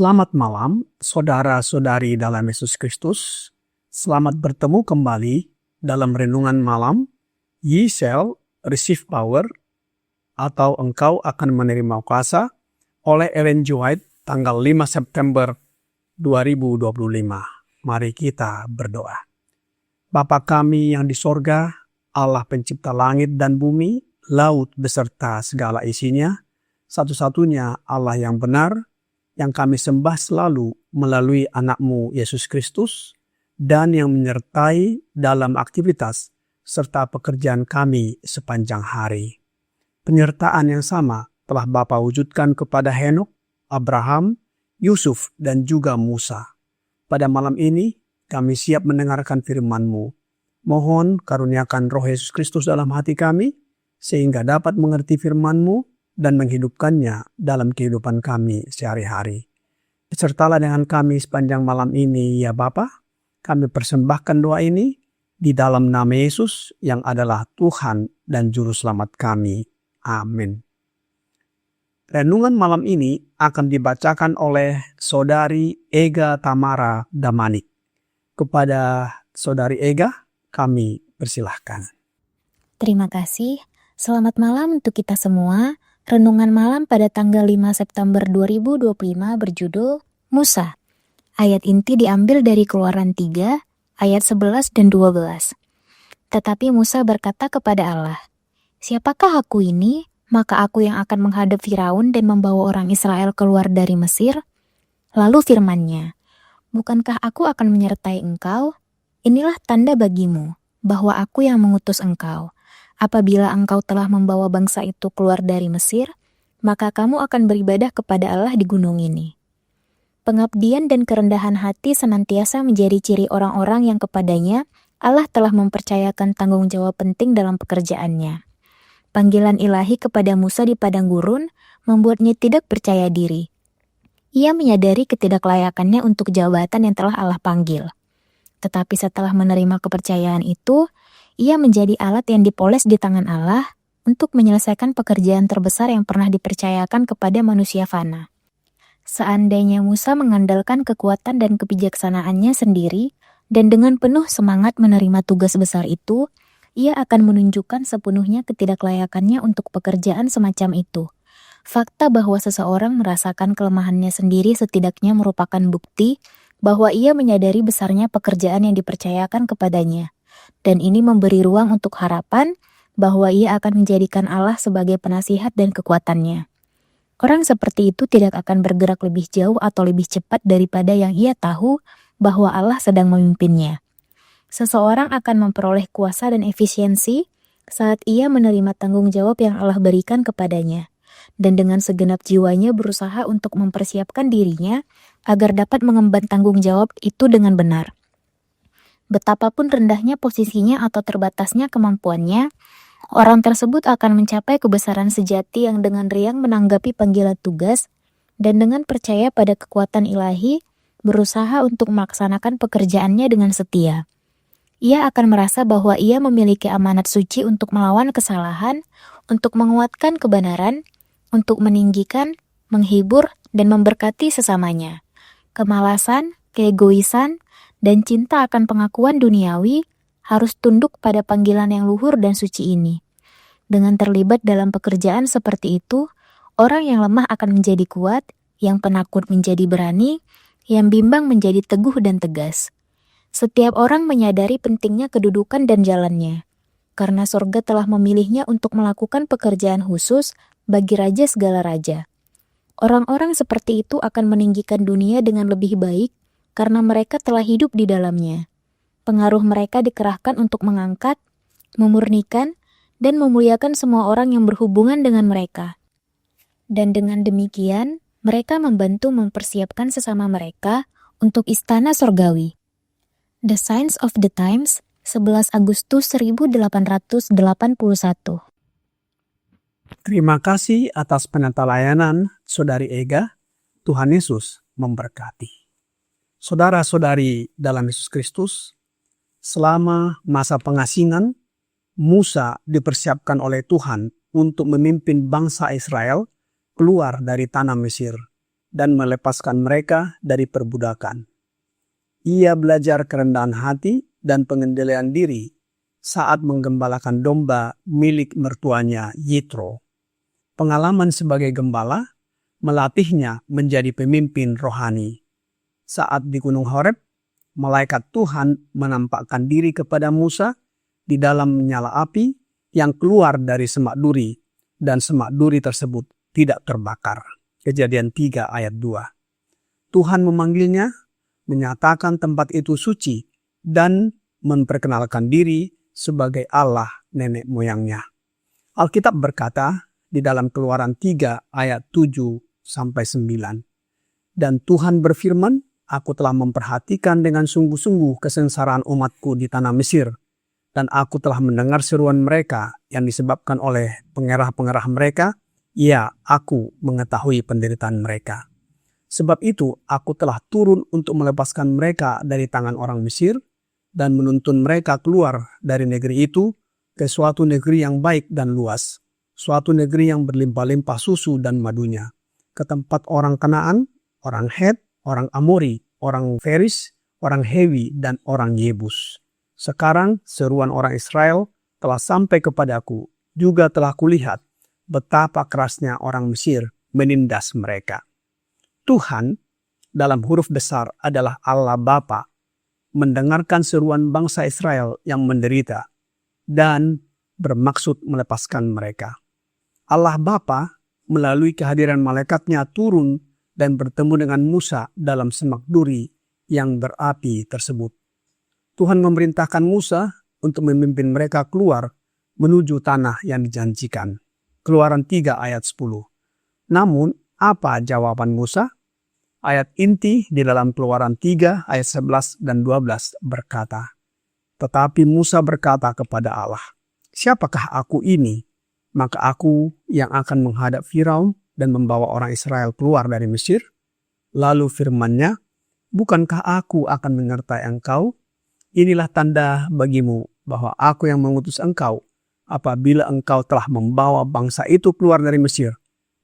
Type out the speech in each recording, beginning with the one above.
Selamat malam, saudara-saudari dalam Yesus Kristus. Selamat bertemu kembali dalam renungan malam, Ye shall receive power, atau engkau akan menerima kuasa, oleh Ellen G. White, tanggal 5 September 2025. Mari kita berdoa. Bapa kami yang di sorga, Allah pencipta langit dan bumi, laut beserta segala isinya, satu-satunya Allah yang benar, yang kami sembah selalu melalui anak-Mu Yesus Kristus, dan yang menyertai dalam aktivitas serta pekerjaan kami sepanjang hari. Penyertaan yang sama telah Bapa wujudkan kepada Henokh, Abraham, Yusuf, dan juga Musa. Pada malam ini, kami siap mendengarkan firman-Mu. Mohon karuniakan Roh Yesus Kristus dalam hati kami, sehingga dapat mengerti firman-Mu dan menghidupkannya dalam kehidupan kami sehari-hari. Sertalah dengan kami sepanjang malam ini, ya Bapa. Kami persembahkan doa ini di dalam nama Yesus yang adalah Tuhan dan Juru Selamat kami. Amin. Renungan malam ini akan dibacakan oleh Saudari Ega Tamara Damanik. Kepada Saudari Ega, kami persilahkan. Terima kasih. Selamat malam untuk kita semua. Renungan malam pada tanggal 5 September 2025 berjudul Musa. Ayat inti diambil dari Keluaran 3, ayat 11 dan 12. Tetapi Musa berkata kepada Allah, "Siapakah aku ini? Maka aku yang akan menghadap Firaun dan membawa orang Israel keluar dari Mesir?" Lalu firman-Nya, "Bukankah aku akan menyertai engkau? Inilah tanda bagimu, bahwa aku yang mengutus engkau. Apabila engkau telah membawa bangsa itu keluar dari Mesir, maka kamu akan beribadah kepada Allah di gunung ini." Pengabdian dan kerendahan hati senantiasa menjadi ciri orang-orang yang kepadanya Allah telah mempercayakan tanggung jawab penting dalam pekerjaannya. Panggilan ilahi kepada Musa di padang gurun membuatnya tidak percaya diri. Ia menyadari ketidaklayakannya untuk jabatan yang telah Allah panggil. Tetapi setelah menerima kepercayaan itu, ia menjadi alat yang dipoles di tangan Allah untuk menyelesaikan pekerjaan terbesar yang pernah dipercayakan kepada manusia fana. Seandainya Musa mengandalkan kekuatan dan kebijaksanaannya sendiri, dan dengan penuh semangat menerima tugas besar itu, ia akan menunjukkan sepenuhnya ketidaklayakannya untuk pekerjaan semacam itu. Fakta bahwa seseorang merasakan kelemahannya sendiri setidaknya merupakan bukti bahwa ia menyadari besarnya pekerjaan yang dipercayakan kepadanya. Dan ini memberi ruang untuk harapan bahwa ia akan menjadikan Allah sebagai penasihat dan kekuatannya. Orang seperti itu tidak akan bergerak lebih jauh atau lebih cepat daripada yang ia tahu bahwa Allah sedang memimpinnya. Seseorang akan memperoleh kuasa dan efisiensi saat ia menerima tanggung jawab yang Allah berikan kepadanya, dan dengan segenap jiwanya berusaha untuk mempersiapkan dirinya agar dapat mengemban tanggung jawab itu dengan benar. Betapapun rendahnya posisinya atau terbatasnya kemampuannya, orang tersebut akan mencapai kebesaran sejati yang dengan riang menanggapi panggilan tugas dan dengan percaya pada kekuatan ilahi, berusaha untuk melaksanakan pekerjaannya dengan setia. Ia akan merasa bahwa ia memiliki amanat suci untuk melawan kesalahan, untuk menguatkan kebenaran, untuk meninggikan, menghibur, dan memberkati sesamanya. Kemalasan, keegoisan, dan cinta akan pengakuan duniawi harus tunduk pada panggilan yang luhur dan suci ini. Dengan terlibat dalam pekerjaan seperti itu, orang yang lemah akan menjadi kuat, yang penakut menjadi berani, yang bimbang menjadi teguh dan tegas. Setiap orang menyadari pentingnya kedudukan dan jalannya, karena sorga telah memilihnya untuk melakukan pekerjaan khusus bagi raja segala raja. Orang-orang seperti itu akan meninggikan dunia dengan lebih baik karena mereka telah hidup di dalamnya. Pengaruh mereka dikerahkan untuk mengangkat, memurnikan, dan memuliakan semua orang yang berhubungan dengan mereka. Dan dengan demikian, mereka membantu mempersiapkan sesama mereka untuk istana sorgawi. The Signs of the Times, 11 Agustus 1881. Terima kasih atas penata layanan Saudari Ega. Tuhan Yesus memberkati. Saudara-saudari dalam Yesus Kristus, selama masa pengasingan, Musa dipersiapkan oleh Tuhan untuk memimpin bangsa Israel keluar dari tanah Mesir dan melepaskan mereka dari perbudakan. Ia belajar kerendahan hati dan pengendalian diri saat menggembalakan domba milik mertuanya Yitro. Pengalaman sebagai gembala melatihnya menjadi pemimpin rohani. Saat di Gunung Horeb, malaikat Tuhan menampakkan diri kepada Musa di dalam menyala api yang keluar dari semak duri, dan semak duri tersebut tidak terbakar. Kejadian 3 ayat 2. Tuhan memanggilnya, menyatakan tempat itu suci, dan memperkenalkan diri sebagai Allah nenek moyangnya. Alkitab berkata di dalam Keluaran 3 ayat 7-9. Dan Tuhan berfirman, aku telah memperhatikan dengan sungguh-sungguh kesengsaraan umatku di tanah Mesir, dan aku telah mendengar seruan mereka yang disebabkan oleh pengerah-pengerah mereka. Ya, aku mengetahui penderitaan mereka. Sebab itu, aku telah turun untuk melepaskan mereka dari tangan orang Mesir dan menuntun mereka keluar dari negeri itu ke suatu negeri yang baik dan luas, suatu negeri yang berlimpah-limpah susu dan madunya, ke tempat orang Kanaan, orang Het, orang Amori, orang Feris, orang Hewi, dan orang Yebus. Sekarang seruan orang Israel telah sampai kepadaku, juga telah kulihat betapa kerasnya orang Mesir menindas mereka. Tuhan dalam huruf besar adalah Allah Bapa, mendengarkan seruan bangsa Israel yang menderita dan bermaksud melepaskan mereka. Allah Bapa melalui kehadiran malaikatnya turun dan bertemu dengan Musa dalam semak duri yang berapi tersebut. Tuhan memerintahkan Musa untuk memimpin mereka keluar menuju tanah yang dijanjikan. Keluaran 3 ayat 10. Namun, apa jawaban Musa? Ayat inti di dalam Keluaran 3 ayat 11 dan 12 berkata, tetapi Musa berkata kepada Allah, siapakah aku ini? Maka aku yang akan menghadap Firaun dan membawa orang Israel keluar dari Mesir? Lalu firman-Nya, bukankah aku akan menyertai engkau? Inilah tanda bagimu bahwa aku yang mengutus engkau. Apabila engkau telah membawa bangsa itu keluar dari Mesir,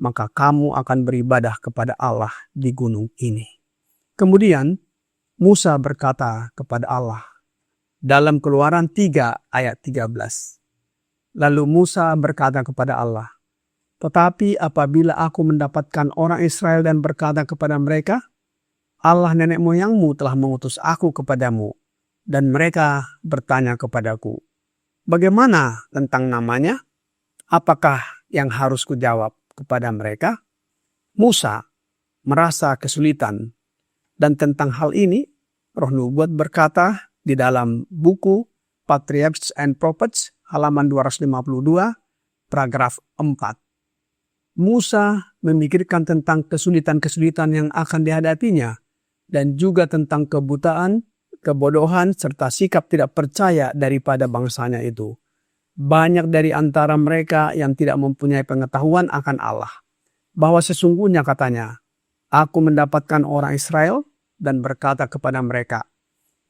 maka kamu akan beribadah kepada Allah di gunung ini. Kemudian Musa berkata kepada Allah dalam Keluaran 3 ayat 13. Lalu Musa berkata kepada Allah, tetapi apabila aku mendapatkan orang Israel dan berkata kepada mereka, Allah nenek moyangmu telah mengutus aku kepadamu, dan mereka bertanya kepadaku, bagaimana tentang namanya? Apakah yang harus kujawab kepada mereka? Musa merasa kesulitan, dan tentang hal ini Roh Nubuat berkata di dalam buku Patriarchs and Prophets halaman 252 paragraf 4. Musa memikirkan tentang kesulitan-kesulitan yang akan dihadapinya dan juga tentang kebutaan, kebodohan, serta sikap tidak percaya daripada bangsanya itu. Banyak dari antara mereka yang tidak mempunyai pengetahuan akan Allah. Bahwa sesungguhnya katanya, aku mendapatkan orang Israel dan berkata kepada mereka,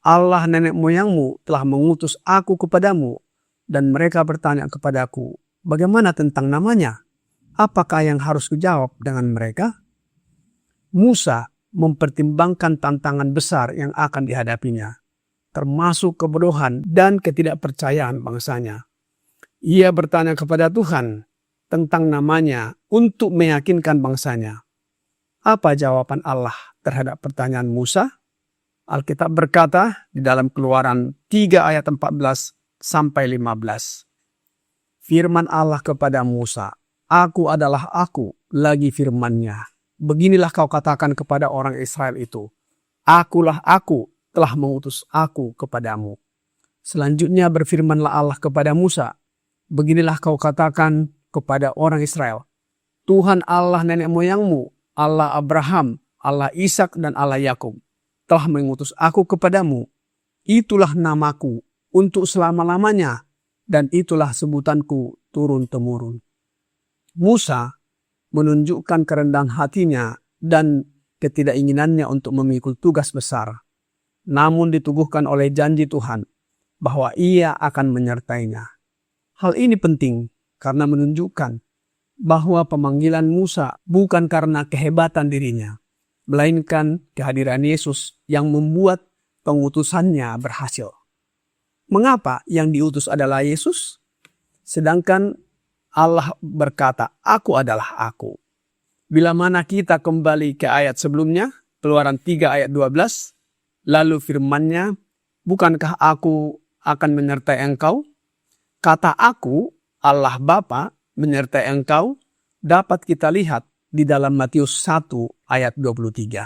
Allah nenek moyangmu telah mengutus aku kepadamu. Dan mereka bertanya kepadaku, bagaimana tentang namanya? Apakah yang harus kujawab dengan mereka? Musa mempertimbangkan tantangan besar yang akan dihadapinya, termasuk kebodohan dan ketidakpercayaan bangsanya. Ia bertanya kepada Tuhan tentang namanya untuk meyakinkan bangsanya. Apa jawaban Allah terhadap pertanyaan Musa? Alkitab berkata di dalam Keluaran 3 ayat 14 sampai 15. Firman Allah kepada Musa, Aku adalah aku, lagi firman-Nya. Beginilah kau katakan kepada orang Israel itu, Akulah aku, telah mengutus aku kepadamu. Selanjutnya berfirmanlah Allah kepada Musa, beginilah kau katakan kepada orang Israel, Tuhan Allah nenek moyangmu, Allah Abraham, Allah Ishak dan Allah Yakub, telah mengutus aku kepadamu. Itulah namaku untuk selama-lamanya, dan itulah sebutanku turun-temurun. Musa menunjukkan kerendahan hatinya dan ketidakinginannya untuk memikul tugas besar, namun diteguhkan oleh janji Tuhan bahwa ia akan menyertainya. Hal ini penting karena menunjukkan bahwa pemanggilan Musa bukan karena kehebatan dirinya, melainkan kehadiran Yesus yang membuat pengutusannya berhasil. Mengapa yang diutus adalah Yesus? Sedangkan Allah berkata, Aku adalah aku. Bila mana kita kembali ke ayat sebelumnya, Keluaran 3 ayat 12, lalu firman-Nya, bukankah aku akan menyertai engkau? Kata aku, Allah Bapa, menyertai engkau, dapat kita lihat di dalam Matius 1 ayat 23.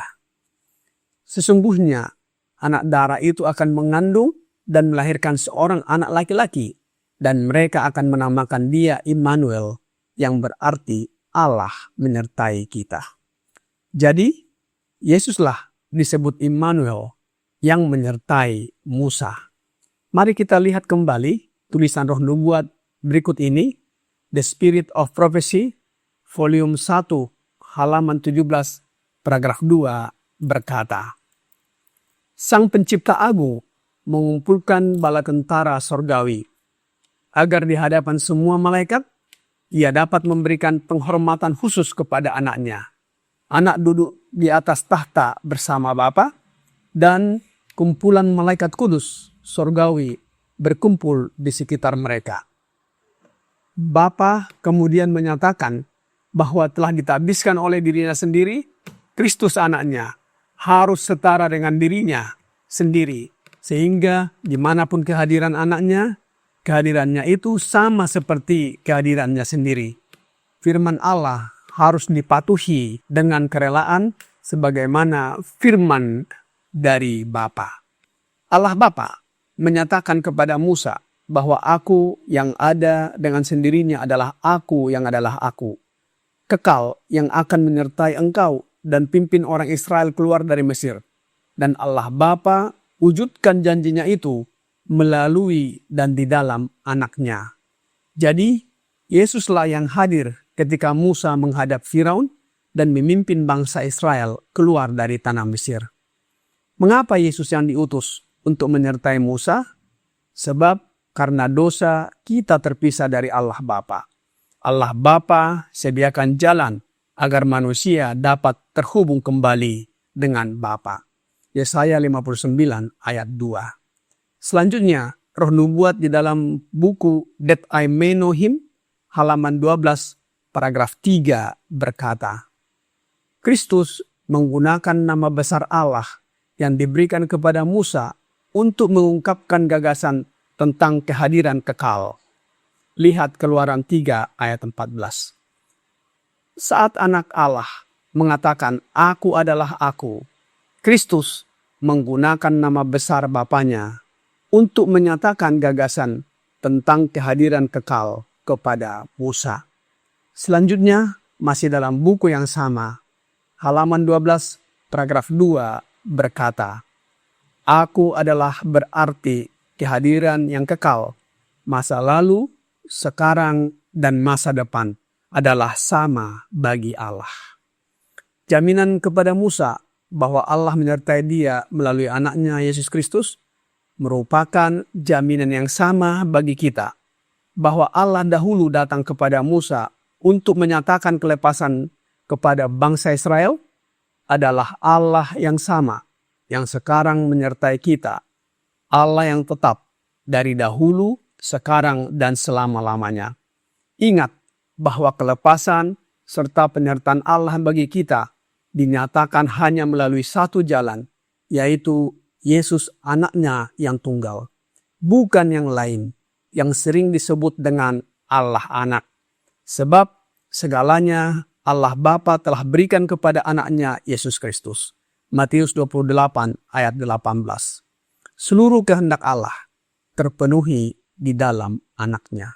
Sesungguhnya, anak darah itu akan mengandung dan melahirkan seorang anak laki-laki, dan mereka akan menamakan dia Immanuel, yang berarti Allah menyertai kita. Jadi, Yesuslah disebut Immanuel yang menyertai Musa. Mari kita lihat kembali tulisan Roh Nubuat berikut ini, The Spirit of Prophecy, volume 1, halaman 17, paragraf 2, berkata, Sang Pencipta Agung mengumpulkan bala tentara sorgawi, agar di hadapan semua malaikat, ia dapat memberikan penghormatan khusus kepada anaknya. Anak duduk di atas tahta bersama Bapa, dan kumpulan malaikat kudus sorgawi berkumpul di sekitar mereka. Bapa kemudian menyatakan bahwa telah ditabiskan oleh dirinya sendiri, Kristus anaknya harus setara dengan dirinya sendiri, sehingga dimanapun kehadiran anaknya, kehadirannya itu sama seperti kehadirannya sendiri. Firman Allah harus dipatuhi dengan kerelaan sebagaimana firman dari Bapa. Allah Bapa menyatakan kepada Musa bahwa aku yang ada dengan sendirinya adalah aku yang adalah aku. Kekal yang akan menyertai engkau dan pimpin orang Israel keluar dari Mesir. Dan Allah Bapa wujudkan janjinya itu melalui dan di dalam anaknya. Jadi, Yesuslah yang hadir ketika Musa menghadap Firaun dan memimpin bangsa Israel keluar dari tanah Mesir. Mengapa Yesus yang diutus untuk menyertai Musa? Sebab karena dosa kita terpisah dari Allah Bapa. Allah Bapa sediakan jalan agar manusia dapat terhubung kembali dengan Bapa. Yesaya 59 ayat 2. Selanjutnya, Roh Nubuat di dalam buku That I May Know Him, halaman 12, paragraf 3 berkata, Kristus menggunakan nama besar Allah yang diberikan kepada Musa untuk mengungkapkan gagasan tentang kehadiran kekal. Lihat Keluaran 3 ayat 14. Saat anak Allah mengatakan, Aku adalah aku, Kristus menggunakan nama besar Bapanya untuk menyatakan gagasan tentang kehadiran kekal kepada Musa. Selanjutnya, masih dalam buku yang sama, halaman 12, paragraf 2 berkata, Aku adalah berarti kehadiran yang kekal, masa lalu, sekarang, dan masa depan adalah sama bagi Allah. Jaminan kepada Musa bahwa Allah menyertai dia melalui anaknya Yesus Kristus merupakan jaminan yang sama bagi kita, bahwa Allah dahulu datang kepada Musa untuk menyatakan kelepasan kepada bangsa Israel adalah Allah yang sama, yang sekarang menyertai kita, Allah yang tetap dari dahulu, sekarang, dan selama-lamanya. Ingat bahwa kelepasan serta penyertaan Allah bagi kita dinyatakan hanya melalui satu jalan, yaitu Yesus anaknya yang tunggal, bukan yang lain, yang sering disebut dengan Allah anak. Sebab Segalanya Allah Bapa telah berikan kepada anaknya Yesus Kristus. Matius 28 ayat 18. Seluruh kehendak Allah terpenuhi di dalam anaknya.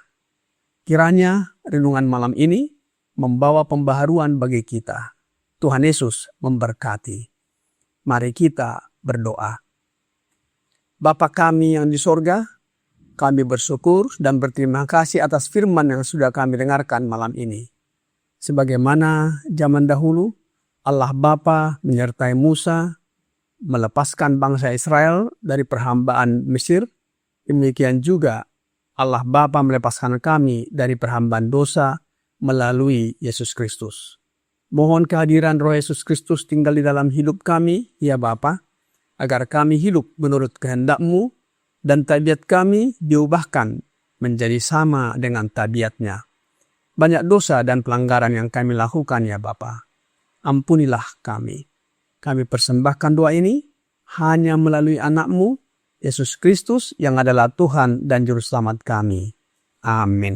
Kiranya renungan malam ini membawa pembaharuan bagi kita. Tuhan Yesus memberkati. Mari kita berdoa. Bapa kami yang di sorga, kami bersyukur dan berterima kasih atas firman yang sudah kami dengarkan malam ini. Sebagaimana zaman dahulu, Allah Bapa menyertai Musa melepaskan bangsa Israel dari perhambaan Mesir, demikian juga Allah Bapa melepaskan kami dari perhambaan dosa melalui Yesus Kristus. Mohon kehadiran Roh Yesus Kristus tinggal di dalam hidup kami, ya Bapa, agar kami hidup menurut kehendak-Mu dan tabiat kami diubahkan menjadi sama dengan tabiat-Nya. Banyak dosa dan pelanggaran yang kami lakukan, ya Bapa. Ampunilah kami. Kami persembahkan doa ini hanya melalui anak-Mu, Yesus Kristus yang adalah Tuhan dan Juru Selamat kami. Amin.